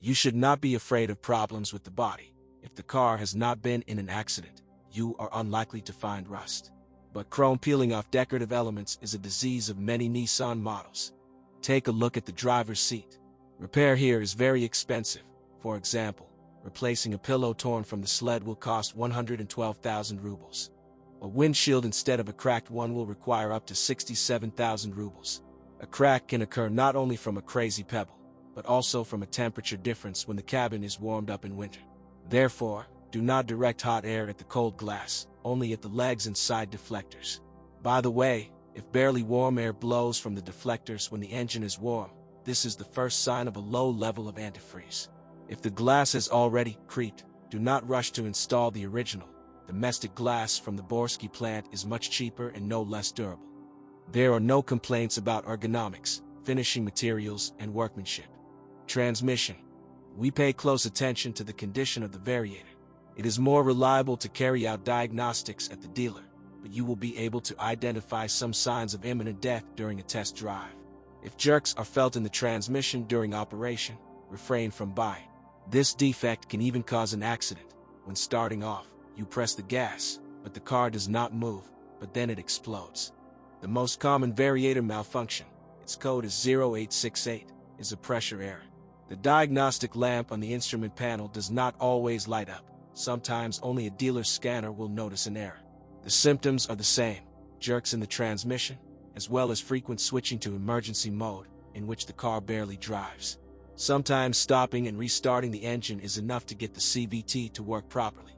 You should not be afraid of problems with the body. If the car has not been in an accident, you are unlikely to find rust. But chrome peeling off decorative elements is a disease of many Nissan models. Take a look at the driver's seat. Repair here is very expensive. For example, replacing a pillow torn from the sled will cost 112,000 rubles. A windshield instead of a cracked one will require up to 67,000 rubles. A crack can occur not only from a crazy pebble, but also from a temperature difference when the cabin is warmed up in winter. Therefore, do not direct hot air at the cold glass, only at the legs and side deflectors. By the way, if barely warm air blows from the deflectors when the engine is warm, this is the first sign of a low level of antifreeze. If the glass has already creaked, do not rush to install the original. Domestic glass from the Borsky plant is much cheaper and no less durable. There are no complaints about ergonomics, finishing materials, and workmanship. Transmission. We pay close attention to the condition of the variator. It is more reliable to carry out diagnostics at the dealer, but you will be able to identify some signs of imminent death during a test drive. If jerks are felt in the transmission during operation, refrain from buying. This defect can even cause an accident. When starting off, you press the gas, but the car does not move, but then it explodes. The most common variator malfunction, its code is 0868, is a pressure error. The diagnostic lamp on the instrument panel does not always light up. Sometimes only a dealer's scanner will notice an error. The symptoms are the same: jerks in the transmission, as well as frequent switching to emergency mode, in which the car barely drives. Sometimes stopping and restarting the engine is enough to get the CVT to work properly.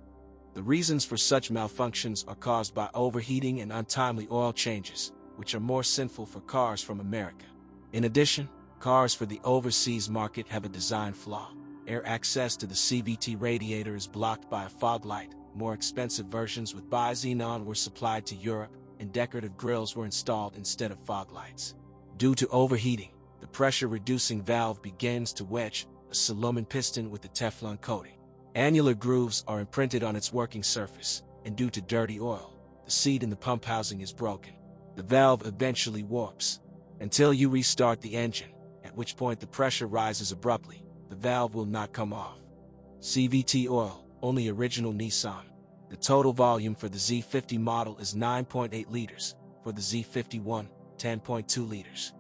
The reasons for such malfunctions are caused by overheating and untimely oil changes, which are more sinful for cars from America. In addition, cars for the overseas market have a design flaw. Air access to the CVT radiator is blocked by a fog light. More expensive versions with bi-xenon were supplied to Europe, and decorative grills were installed instead of fog lights. Due to overheating, the pressure-reducing valve begins to wedge a aluminum piston with a Teflon coating. Annular grooves are imprinted on its working surface, and due to dirty oil, the seat in the pump housing is broken. The valve eventually warps until you restart the engine, at which point the pressure rises abruptly. The valve will not come off. CVT oil, only original Nissan. The total volume for the Z50 model is 9.8 liters, for the Z51, 10.2 liters.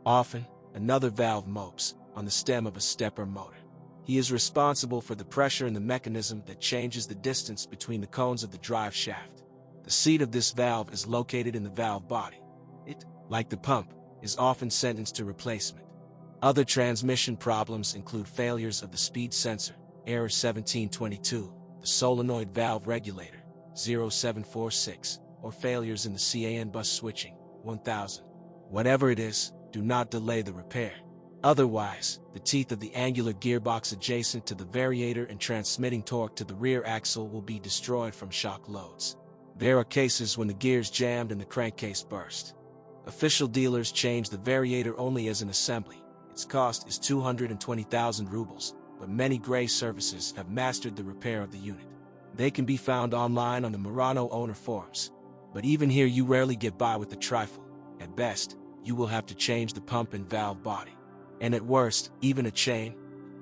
Often, another valve mopes on the stem of a stepper motor. He is responsible for the pressure in the mechanism that changes the distance between the cones of the drive shaft. The seat of this valve is located in the valve body. It, like the pump, is often sentenced to replacement. Other transmission problems include failures of the speed sensor, error 1722, the solenoid valve regulator, 0746, or failures in the CAN bus switching, 1000. Whatever it is, do not delay the repair. Otherwise, the teeth of the angular gearbox adjacent to the variator and transmitting torque to the rear axle will be destroyed from shock loads. There are cases when the gears jammed and the crankcase burst. Official dealers change the variator only as an assembly. Its cost is 220,000 rubles, but many gray services have mastered the repair of the unit. They can be found online on the Murano owner forums. But even here you rarely get by with the trifle. At best, you will have to change the pump and valve body. And at worst, even a chain,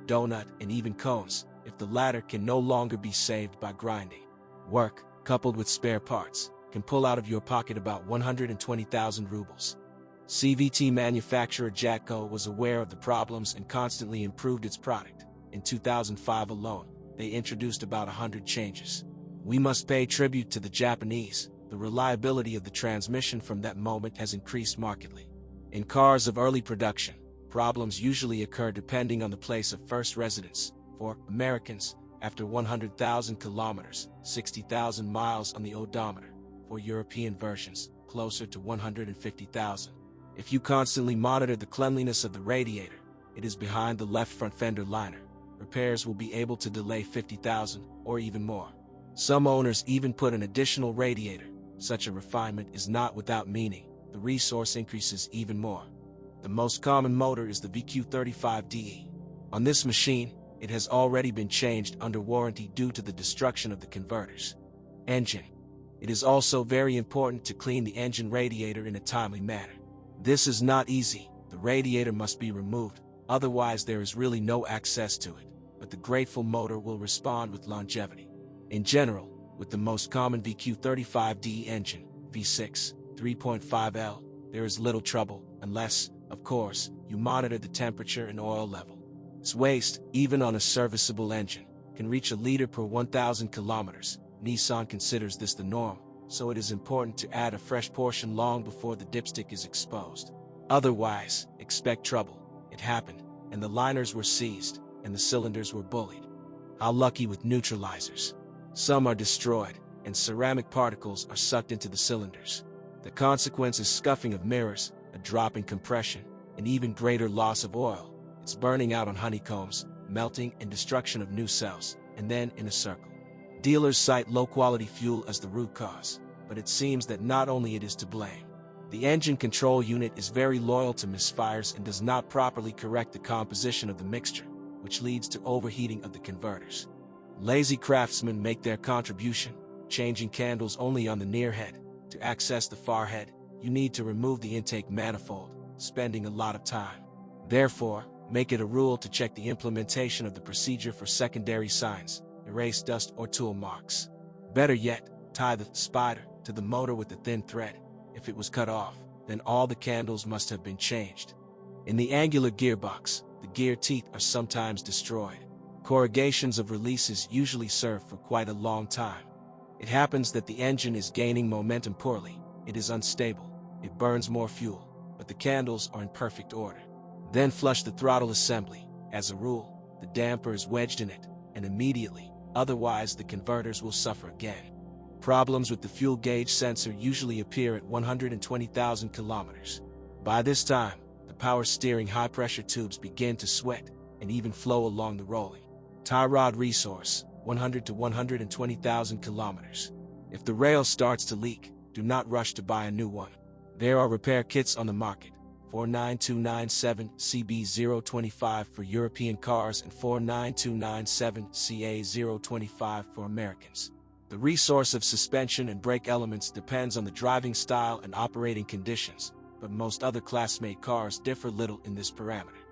donut, and even cones, if the latter can no longer be saved by grinding. Work, coupled with spare parts, can pull out of your pocket about 120,000 rubles. CVT manufacturer Jatco was aware of the problems and constantly improved its product. In 2005 alone, they introduced about 100 changes. We must pay tribute to the Japanese. The reliability of the transmission from that moment has increased markedly. In cars of early production, problems usually occur depending on the place of first residence. For Americans, after 100,000 kilometers, 60,000 miles on the odometer. For European versions, closer to 150,000. If you constantly monitor the cleanliness of the radiator, it is behind the left front fender liner. Repairs will be able to delay 50,000 or even more. Some owners even put an additional radiator. Such a refinement is not without meaning. The resource increases even more. The most common motor is the VQ35DE. On this machine, it has already been changed under warranty due to the destruction of the converters. Engine. It is also very important to clean the engine radiator in a timely manner. This is not easy. The radiator must be removed, otherwise there is really no access to it. but the grateful motor will respond with longevity. In general, with the most common VQ35D engine, V6, 3.5L, there is little trouble, unless, of course, you monitor the temperature and oil level. Its waste, even on a serviceable engine, can reach a liter per 1,000 kilometers. Nissan considers this the norm, so it is important to add a fresh portion long before the dipstick is exposed. Otherwise, expect trouble. It happened, and the liners were seized, and the cylinders were bullied. How lucky with neutralizers. Some are destroyed, and ceramic particles are sucked into the cylinders. The consequence is scuffing of mirrors, a drop in compression, and even greater loss of oil. It's burning out on honeycombs, melting and destruction of new cells, and then in a circle. Dealers cite low-quality fuel as the root cause, but it seems that not only it is to blame. The engine control unit is very loyal to misfires and does not properly correct the composition of the mixture, which leads to overheating of the converters. Lazy craftsmen make their contribution, changing candles only on the near head. To access the far head, you need to remove the intake manifold, spending a lot of time. Therefore, make it a rule to check the implementation of the procedure for secondary signs, erase dust or tool marks. Better yet, tie the spider to the motor with a thin thread. If it was cut off, then all the candles must have been changed. In the angular gearbox, the gear teeth are sometimes destroyed. Corrugations of releases usually serve for quite a long time. It happens that the engine is gaining momentum poorly, it is unstable, it burns more fuel, but the candles are in perfect order. Then flush the throttle assembly. As a rule, the damper is wedged in it, and immediately, otherwise the converters will suffer again. Problems with the fuel gauge sensor usually appear at 120,000 kilometers. By this time, the power steering high-pressure tubes begin to sweat and even flow along the rolling tie rod resource, 100 to 120,000 kilometers. If the rail starts to leak, do not rush to buy a new one. There are repair kits on the market, 49297 CB025 for European cars and 49297 CA025 for Americans. The resource of suspension and brake elements depends on the driving style and operating conditions, but most other class-mate cars differ little in this parameter.